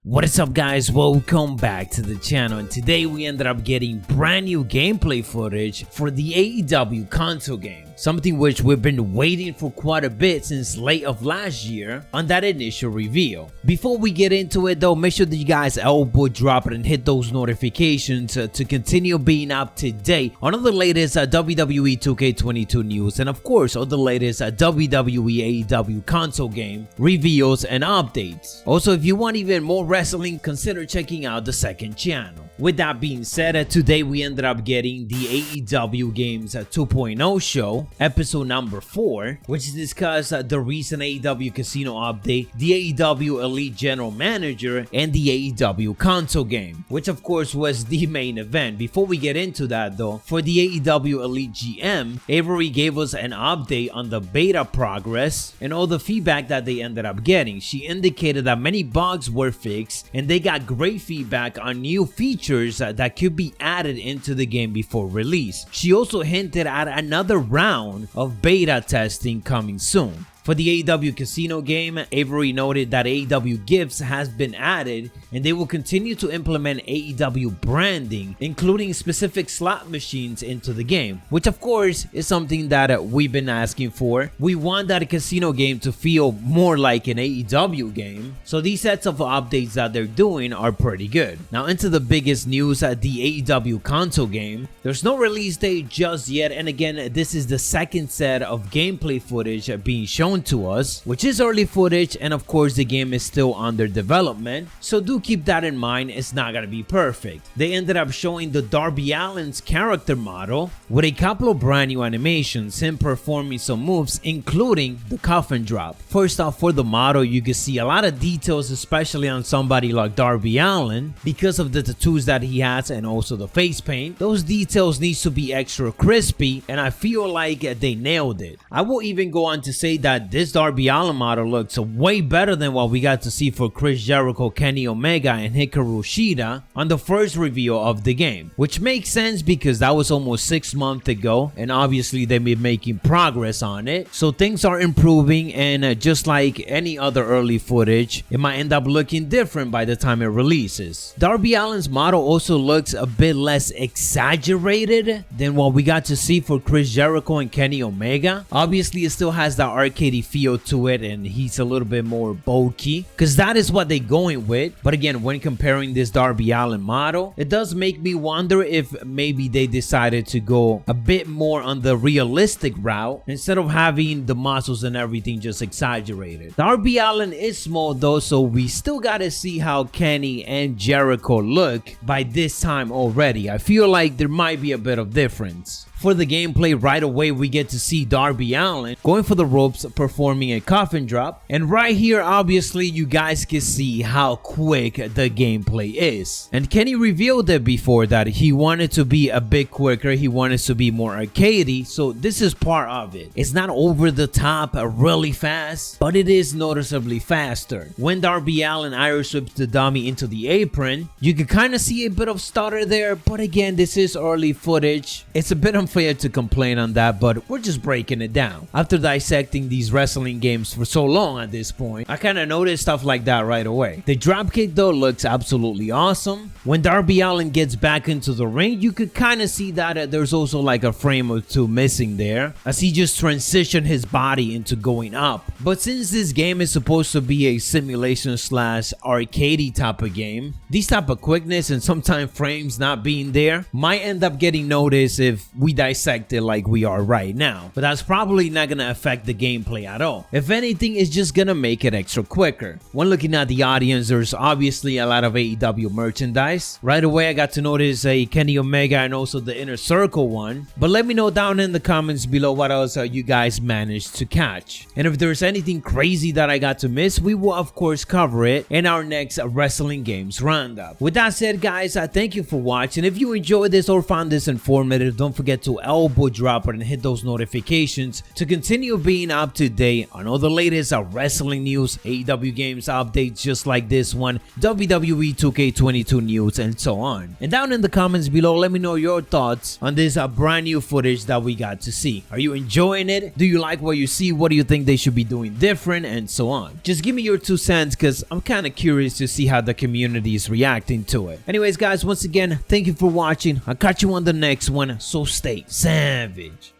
What is up, guys? Welcome back to the channel, and today we ended up getting brand new gameplay footage for the AEW Console Game, something which we've been waiting for quite a bit since late of last year on that initial reveal. Before we get into it though, make sure that you guys elbow drop it and hit those notifications to continue being up to date on all the latest WWE 2K22 news, and of course all the latest WWE AEW Console Game reveals and updates. Also, if you want even more wrestling, consider checking out the second channel. With that being said, today we ended up getting the AEW Games 2.0 show, episode number 4, which discussed the recent AEW Casino update, the AEW Elite General Manager, and the AEW Console Game, which of course was the main event. Before we get into that though, for the AEW Elite GM, Avery gave us an update on the beta progress and all the feedback that they ended up getting. She indicated that many bugs were fixed and they got great feedback on new features that could be added into the game before release. She also hinted at another round of beta testing coming soon. For the AEW Casino game, Avery noted that AEW Gifts has been added and they will continue to implement AEW branding, including specific slot machines into the game, which of course is something that we've been asking for. We want that casino game to feel more like an AEW game, so these sets of updates that they're doing are pretty good. Now into the biggest news, the AEW Console Game. There's no release date just yet, and again, this is the second set of gameplay footage being shown to us, which is early footage, and of course the game is still under development, so do keep that in mind. It's not gonna be perfect. They ended up showing the Darby Allin's character model with a couple of brand new animations, him performing some moves including the coffin drop. First off, for the model, you can see a lot of details, especially on somebody like Darby Allin, because of the tattoos that he has and also the face paint. Those details needs to be extra crispy, and I feel like they nailed it. I will even go on to say that this Darby Allin model looks way better than what we got to see for Chris Jericho, Kenny Omega, and Hikaru Shida on the first reveal of the game, which makes sense because that was almost 6 months ago, and obviously they've been making progress on it, so things are improving, and just like any other early footage, it might end up looking different by the time it releases. Darby Allin's model also looks a bit less exaggerated than what we got to see for Chris Jericho and Kenny Omega. Obviously it still has that arcade feel to it, and he's a little bit more bulky because that is what they're going with. But again, when comparing this Darby Allin model, it does make me wonder if maybe they decided to go a bit more on the realistic route instead of having the muscles and everything just exaggerated. Darby Allin is small though, so we still gotta see how Kenny and Jericho look by this time already. I feel like there might be a bit of difference. For the gameplay, right away we get to see Darby Allin going for the ropes, performing a coffin drop, and right here obviously you guys can see how quick the gameplay is. And Kenny revealed it before that he wanted to be a bit quicker, he wanted to be more arcadey, so this is part of it. It's not over the top really fast, but it is noticeably faster. When Darby Allin Irish whips the dummy into the apron, you can kind of see a bit of stutter there, but again, this is early footage. It's a bit unfair to complain on that, but we're just breaking it down. After dissecting these wrestling games for so long at this point, I kind of noticed stuff like that right away. The dropkick though looks absolutely awesome. When Darby Allin gets back into the ring, you could kind of see that there's also like a frame or two missing there as he just transitioned his body into going up. But since this game is supposed to be a simulation slash arcadey type of game, these type of quickness and sometimes frames not being there might end up getting noticed if we dissect it like we are right now, but that's probably not gonna affect the gameplay at all. If anything, it's just gonna make it extra quicker. When looking at the audience, there's obviously a lot of AEW merchandise. Right away I got to notice a Kenny Omega and also the Inner Circle one, but let me know down in the comments below what else you guys managed to catch, and if there's anything crazy that I got to miss, we will of course cover it in our next wrestling games roundup. With that said, guys, thank you for watching. If you enjoyed this or found this informative, don't forget to to elbow drop it and hit those notifications to continue being up to date on all the latest wrestling news, AEW Games updates just like this one, WWE 2K22 news, and so on. And down in the comments below, let me know your thoughts on this brand new footage that we got to see. Are you enjoying it? Do you like what you see? What do you think they should be doing different, and so on? Just give me your 2 cents because I'm kind of curious to see how the community is reacting to it. Anyways guys, once again, thank you for watching. I'll catch you on the next one, so stay savage.